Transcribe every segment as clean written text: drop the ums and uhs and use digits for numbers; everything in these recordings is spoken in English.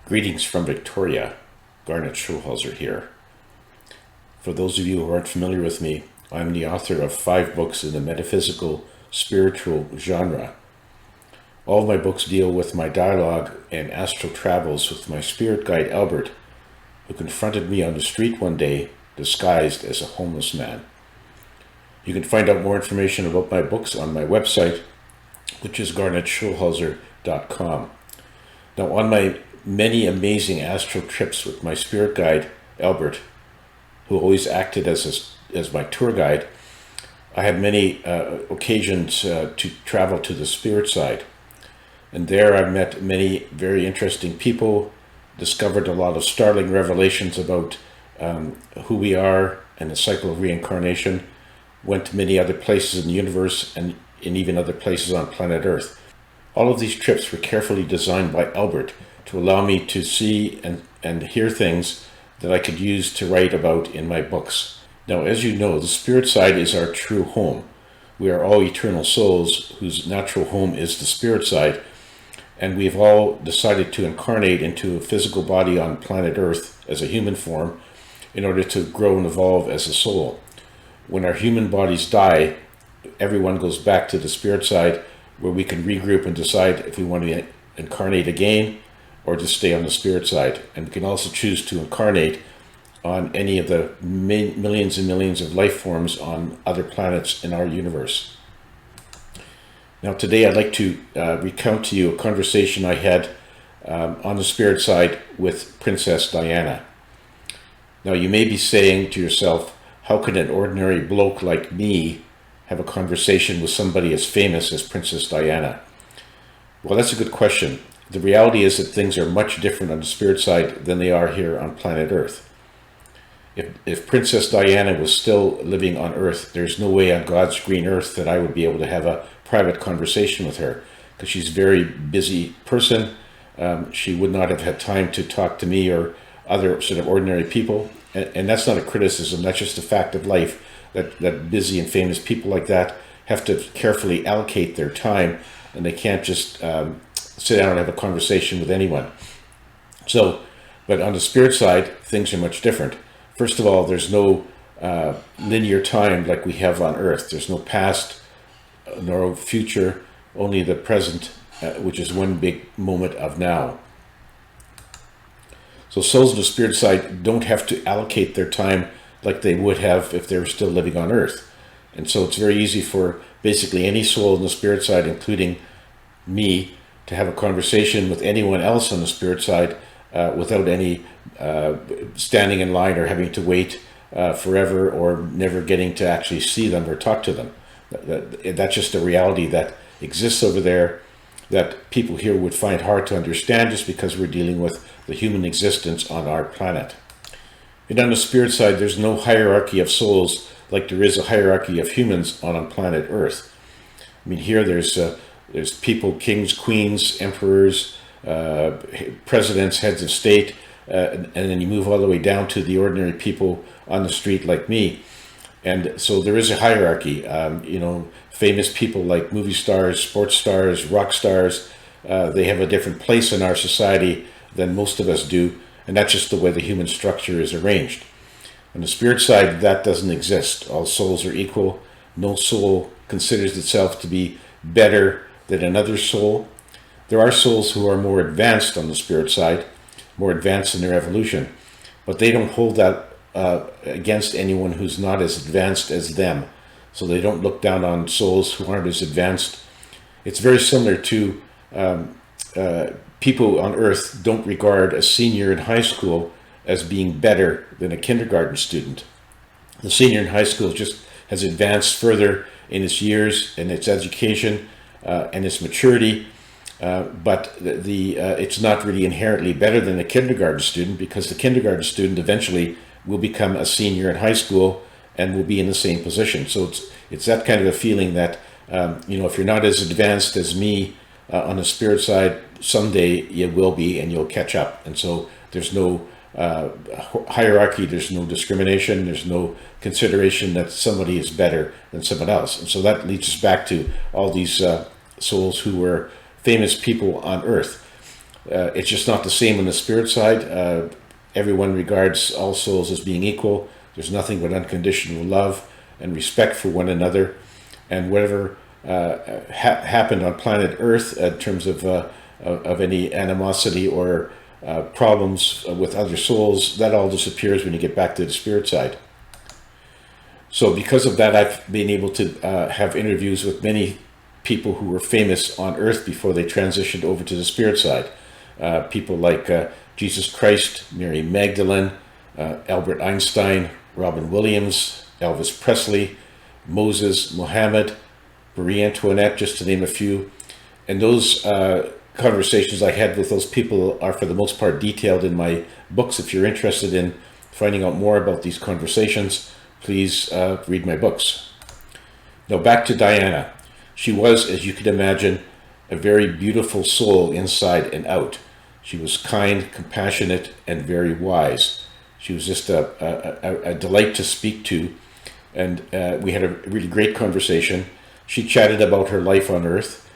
Greetings from Victoria. Garnet Schulhauser here. For those of you who aren't familiar with me, I'm the author of 5 books in the metaphysical, spiritual genre. All of my books deal with my dialogue and astral travels with my spirit guide Albert, who confronted me on the street one day disguised as a homeless man. You can find out more information about my books on my website, which is garnetschulhauser.com. Now, on my many amazing astral trips with my spirit guide Albert, who always acted as my tour guide, I had many occasions to travel to the spirit side. And there I met many very interesting people, discovered a lot of startling revelations about who we are and the cycle of reincarnation, went to many other places in the universe and even other places on planet Earth. All of these trips were carefully designed by Albert to allow me to see and hear things that I could use to write about in my books. Now, as you know, the spirit side is our true home. We are all eternal souls whose natural home is the spirit side, and we've all decided to incarnate into a physical body on planet Earth as a human form in order to grow and evolve as a soul. When our human bodies die, everyone goes back to the spirit side, where we can regroup and decide if we want to incarnate again or just stay on the spirit side. And we can also choose to incarnate on any of the millions and millions of life forms on other planets in our universe. Now today I'd like to recount to you a conversation I had on the spirit side with Princess Diana. Now you may be saying to yourself, how can an ordinary bloke like me have a conversation with somebody as famous as Princess Diana? Well, that's a good question. The reality is that things are much different on the spirit side than they are here on planet Earth. If Princess Diana was still living on Earth, there's no way on God's green earth that I would be able to have a private conversation with her, because she's a very busy person. She would not have had time to talk to me or other sort of ordinary people. And that's not a criticism, that's just a fact of life, that busy and famous people like that have to carefully allocate their time, and they can't just sit down and have a conversation with anyone. But on the spirit side, things are much different. First of all, there's no linear time like we have on Earth. There's no past nor future, only the present, which is one big moment of now. So souls on the spirit side don't have to allocate their time like they would have if they were still living on Earth. And so it's very easy for basically any soul on the spirit side, including me, to have a conversation with anyone else on the spirit side without any standing in line or having to wait forever or never getting to actually see them or talk to them. That's just a reality that exists over there that people here would find hard to understand, just because we're dealing with the human existence on our planet. And on the spirit side, there's no hierarchy of souls like there is a hierarchy of humans on planet Earth. I mean, here there's people, kings, queens, emperors, presidents, heads of state, and then you move all the way down to the ordinary people on the street like me. And so there is a hierarchy. Famous people like movie stars, sports stars, rock stars, they have a different place in our society than most of us do, and that's just the way the human structure is arranged. On the spirit side, that doesn't exist. All souls are equal. No soul considers itself to be better than another soul. There are souls who are more advanced on the spirit side, more advanced in their evolution, but they don't hold that against anyone who's not as advanced as them. So they don't look down on souls who aren't as advanced. It's very similar to people on Earth don't regard a senior in high school as being better than a kindergarten student. The senior in high school just has advanced further in its years and its education and its maturity, but it's not really inherently better than a kindergarten student, because the kindergarten student eventually will become a senior in high school and will be in the same position. So it's that kind of a feeling that if you're not as advanced as me on the spirit side, someday you will be, and you'll catch up. And so there's no hierarchy, there's no discrimination, there's no consideration that somebody is better than someone else. And so that leads us back to all these souls who were famous people on Earth. It's just not the same on the spirit side. Everyone regards all souls as being equal. There's nothing but unconditional love and respect for one another. And whatever happened on planet Earth in terms of any animosity or problems with other souls, that all disappears when you get back to the spirit side. So because of that, I've been able to have interviews with many people who were famous on Earth before they transitioned over to the spirit side. People like Jesus Christ, Mary Magdalene, Albert Einstein, Robin Williams, Elvis Presley, Moses, Muhammad, Marie Antoinette, just to name a few. And those conversations I had with those people are for the most part detailed in my books. If you're interested in finding out more about these conversations, please read my books. Now back to Diana. She was, as you can imagine, a very beautiful soul inside and out. She was kind, compassionate, and very wise. She was just a delight to speak to, and we had a really great conversation. She chatted about her life on Earth.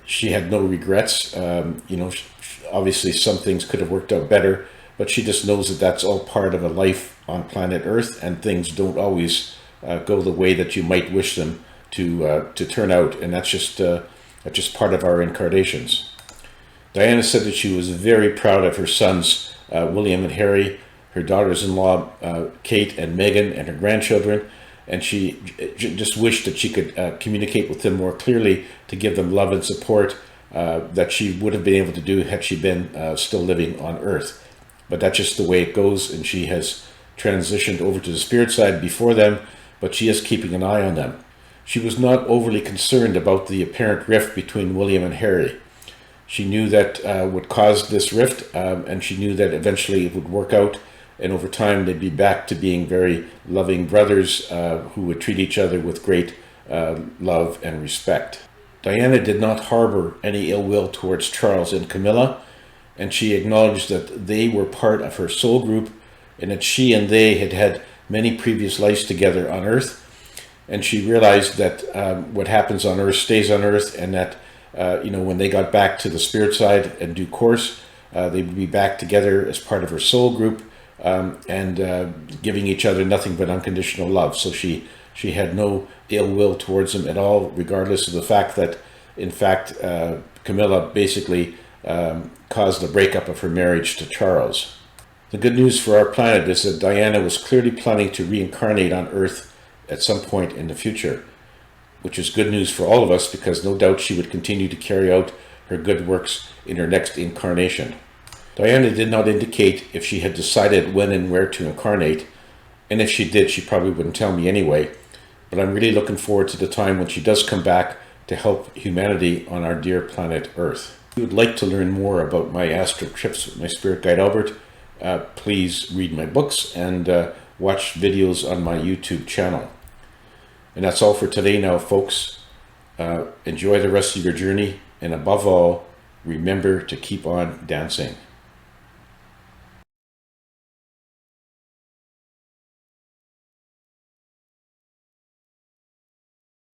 She had no regrets. Obviously some things could have worked out better, but she just knows that that's all part of a life on planet Earth, and things don't always go the way that you might wish them to turn out, and that's just part of our incarnations. Diana said that she was very proud of her sons, William and Harry, her daughters-in-law, Kate and Megan, and her grandchildren, and she just wished that she could communicate with them more clearly to give them love and support that she would have been able to do had she been still living on Earth. But that's just the way it goes, and she has transitioned over to the spirit side before them, but she is keeping an eye on them. She was not overly concerned about the apparent rift between William and Harry. She knew that what caused this rift, and she knew that eventually it would work out, and over time they'd be back to being very loving brothers who would treat each other with great love and respect. Diana did not harbor any ill will towards Charles and Camilla, and she acknowledged that they were part of her soul group, and that she and they had had many previous lives together on Earth. And she realized that what happens on Earth stays on Earth, and that when they got back to the spirit side in due course, they would be back together as part of her soul group, and giving each other nothing but unconditional love. So she had no ill will towards them at all, regardless of the fact that, in fact, Camilla basically caused the breakup of her marriage to Charles. The good news for our planet is that Diana was clearly planning to reincarnate on Earth at some point in the future, which is good news for all of us, because no doubt she would continue to carry out her good works in her next incarnation. Diana did not indicate if she had decided when and where to incarnate, and if she did, she probably wouldn't tell me anyway, but I'm really looking forward to the time when she does come back to help humanity on our dear planet Earth. If you would like to learn more about my astral trips with my spirit guide Albert, please read my books and watch videos on my YouTube channel. And that's all for today now, folks. Enjoy the rest of your journey, and above all, remember to keep on dancing.